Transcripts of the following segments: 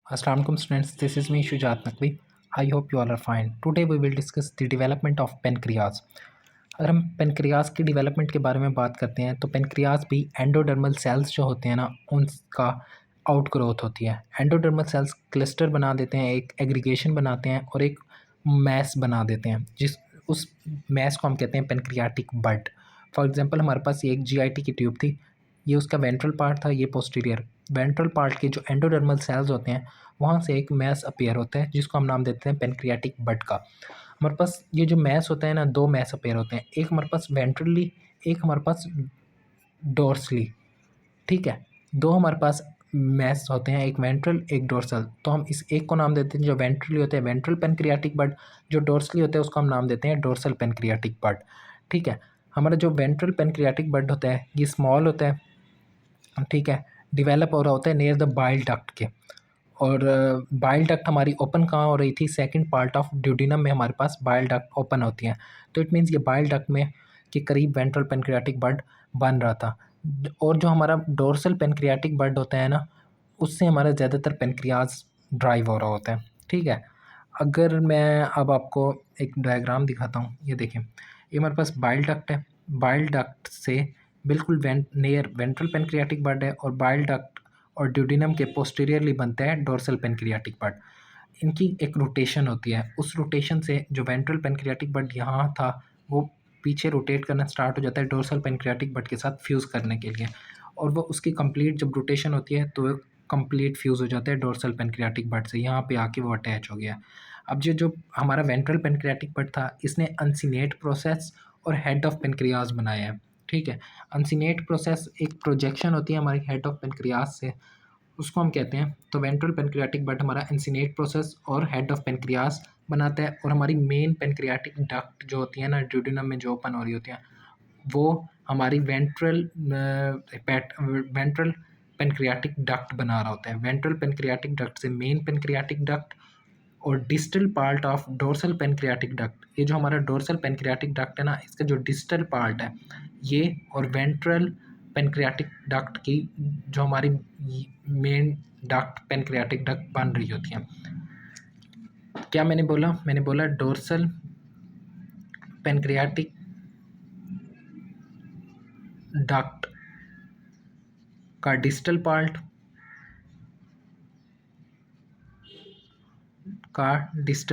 Assalamualaikum students, this is me Shujat Naqvi. I hope you all are fine. Today we will discuss the development of pancreas. अगर हम pancreas की development के बारे में बात करते हैं तो पेनक्रियाज भी एंडोडर्मल सेल्स जो होते हैं ना उनका आउट ग्रोथ होती है। एंडोडर्मल सेल्स क्लस्टर बना देते हैं, एक एग्रीगेशन बनाते हैं और एक मैस बना देते हैं, जिस उस मैस को हम कहते हैं पेनक्रियाटिक बड। फॉर एग्जांपल हमारे पास ये एक जीआईटी की ट्यूब थी, ये उसका वेंट्रल पार्ट था, ये पोस्टीरियर। वेंट्रल पार्ट के जो एंडोडर्मल सेल्स होते हैं वहाँ से एक मैस अपीयर होता है जिसको हम नाम देते हैं पेनक्रियाटिक बड का। हमारे पास ये जो मैस होता है ना, दो मैस अपीयर होते हैं, एक हमारे पास वेंट्रली, एक हमारे पास डोर्सली। ठीक है, दो हमारे पास मैस होते हैं, एक वेंट्रल एक डोर्सल। तो हम इस एक को नाम देते हैं, जो वेंट्रली होते हैं वेंट्रल पेनक्रियाटिक बड, जो डोर्सली होते हैं उसको हम नाम देते हैं डोर्सल पेनक्रियाटिक बड। ठीक है, हमारा जो वेंट्रल पेनक्रियाटिक बड होता है ये स्मॉल होता है, ठीक है, डेवलप हो रहा होता है नियर द बाइल डक्ट के। और बाइल डक्ट हमारी ओपन कहाँ हो रही थी, सेकंड पार्ट ऑफ ड्यूडिनम में हमारे पास बाइल डक्ट ओपन होती हैं। तो इट मीन्स ये बाइल डक्ट में के करीब वेंट्रल पेनक्रियाटिक बड बन रहा था। और जो हमारा डोर्सल पेनक्रियाटिक बड होता है ना, उससे हमारा ज़्यादातर पेनक्रियाज ड्राइव हो रहा होता है। ठीक है, अगर मैं अब आपको एक डायग्राम दिखाता हूँ, ये देखें, ये हमारे पास बाइल डक्ट है, बाइल डक्ट से बिल्कुल नियर वेंट्रल पेनक्रियाटिक बड है, और बाइल डक्ट और ड्यूडिनम के पोस्टीरियरली बनता है डोर्सल पेनक्रियाटिक बड। इनकी एक रोटेशन होती है, उस रोटेशन से जो वेंट्रल पेनक्रियाटिक बड यहाँ था वो पीछे रोटेट करना स्टार्ट हो जाता है डोर्सल पेनक्रियाटिक बड के साथ फ्यूज़ करने के लिए, और वो उसकी कंप्लीट जब रोटेशन होती है तो कंप्लीट फ्यूज़ हो जाता है डोर्सल पेनक्रियाटिक बड से, यहाँ पे आके वो अटैच हो गया। अब जो हमारा वेंट्रल पेनक्रियाटिक बड था इसने अनसिनेट प्रोसेस और हेड ऑफ पेनक्रियाज बनाया है। ठीक है, अनसिनेट प्रोसेस एक प्रोजेक्शन होती है हमारी हेड ऑफ पेनक्रियाज से, उसको हम कहते हैं। तो वेंट्रल पेनक्रियाटिक बट हमारा इंसिनेट प्रोसेस और हेड ऑफ पेनक्रियास बनाता है, और हमारी मेन पेनक्रियाटिक डक्ट जो होती है ना ड्यूडिनम में जो ओपन हो रही होती है, वो हमारी वेंट्रल पेनक्रियाटिक डक्ट बना रहा होता है। वेंट्रल पेनक्रियाटिक डक्ट से मेन पेनक्रियाटिक डक्ट और distal part of dorsal pancreatic duct, ये जो हमारा डोर्सल पेनक्रियाटिक डक्ट है ना, इसका जो डिस्टल पार्ट है ये, और वेंट्रल पेनक्रियाटिक डक्ट की जो हमारी मेन डक्ट पेनक्रियाटिक डक्ट बन रही होती है। क्या मैंने बोला डोर्सल पेनक्रियाटिक डक्ट का डिस्टल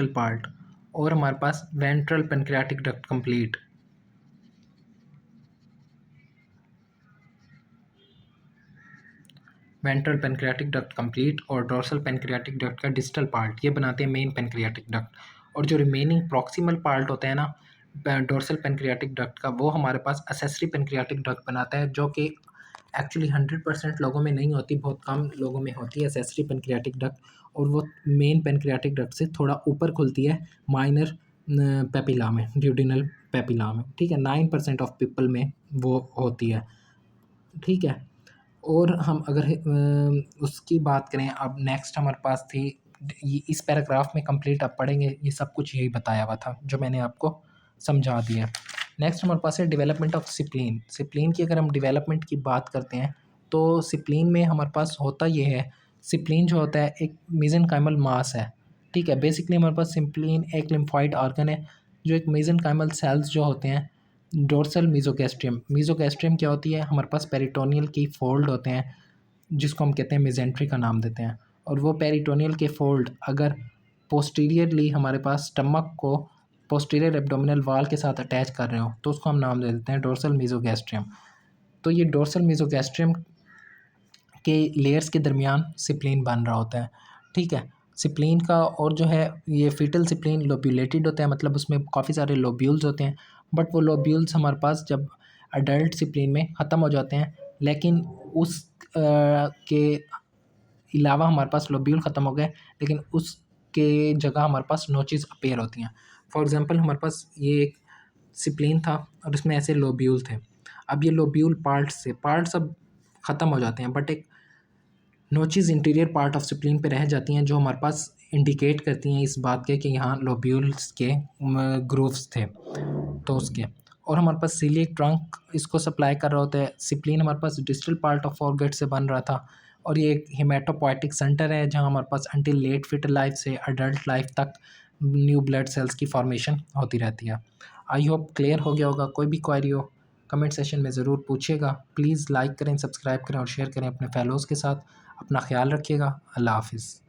पार्ट और हमारे पास ventral pancreatic duct complete. Ventral pancreatic duct complete और डोर्सल पेनक्रियाटिक डक्ट का डिस्टल पार्ट, ये बनाते हैं मेन पेनक्रियाटिक डक्ट। और जो रिमेनिंग प्रॉक्सिमल पार्ट होता है ना डोर्सल पेनक्रियाटिक डक्ट का, वो हमारे पास एसेसरी पेनक्रियाटिक डक्ट बनाता है, जो कि एक्चुअली 100% लोगों में नहीं होती, बहुत कम लोगों में होती है एसेसरी पेनक्रियाटिक डक्ट, और वो मेन पेनक्रियाटिक डक्ट से थोड़ा ऊपर खुलती है माइनर पेपिला में, ड्यूडिनल पेपिला में। ठीक है, 9% ऑफ पीपल में वो होती है। ठीक है, और हम अगर उसकी बात करें, अब नेक्स्ट हमारे पास थी, इस पैराग्राफ में कंप्लीट आप पढ़ेंगे, ये सब कुछ यही बताया हुआ था जो मैंने आपको समझा दिया। नेक्स्ट हमारे पास है डेवलपमेंट ऑफ सिप्लीन। सिप्लीन की अगर हम डेवलपमेंट की बात करते हैं तो सिप्लीन में हमारे पास होता ये है, सिप्लीन जो होता है एक मेसेनकाइमल मास है। ठीक है, बेसिकली हमारे पास सिप्लीन एक लिम्फॉइड ऑर्गन है, जो एक मेसेनकाइमल सेल्स जो होते हैं डोर्सल मीजोगैस्ट्रियम। मीजोगैस्ट्रियम क्या होती है, हमारे पास पेरिटोनियल की फोल्ड होते हैं जिसको हम कहते हैं मेजेंट्री का नाम देते हैं, और वो पेरिटोनियल के फोल्ड अगर पोस्टीरियरली हमारे पास स्टमक को पोस्टीरियर एब्डोमिनल वाल के साथ अटैच कर रहे हो तो उसको हम नाम दे देते हैं डोर्सल मीजोगैस्ट्रियम। तो ये डोर्सल मीजोगैस्ट्रियम के लेयर्स के दरमियान सिप्लीन बन रहा होता है। ठीक है, सिप्लीन का और जो है ये फीटल सिप्लीन लोब्यूलेटेड होता है, मतलब उसमें काफ़ी सारे लोब्यूल्स होते हैं, बट वो लोब्यूल्स हमारे पास जब अडल्ट सिप्लीन में ख़त्म हो जाते हैं, लेकिन उस के अलावा हमारे पास लोब्यूल ख़त्म हो गए, लेकिन उसके जगह हमारे पास नोचेस अपीयर होती हैं। फॉर एग्ज़ाम्पल हमारे पास ये एक सिप्लीन था और इसमें ऐसे लोब्यूल थे। अब ये लोब्यूल पार्ट्स अब ख़त्म हो जाते हैं, बट एक नोचेस इंटीरियर पार्ट ऑफ सिप्लीन पे रह जाती हैं, जो हमारे पास इंडिकेट करती हैं इस बात के कि यहाँ लोब्यूल्स के ग्रूव्स थे तो उसके। और हमारे पास सीलिएक ट्रंक इसको सप्लाई कर रहा होता है। सिप्लीन हमारे पास डिस्टल पार्ट ऑफ फॉरगेट से बन रहा था, और ये एक हेमाटोपोइटिक सेंटर है जहाँ हमारे पास अंटिल लेट फिटर लाइफ से अडल्ट लाइफ तक न्यू ब्लड सेल्स की फॉर्मेशन होती रहती है। आई होप क्लियर हो गया होगा। कोई भी क्वेरी हो कमेंट सेशन में ज़रूर पूछिएगा। प्लीज़ लाइक करें, सब्सक्राइब करें और शेयर करें अपने फेलोज़ के साथ। अपना ख्याल रखिएगा। अल्लाह हाफिज़।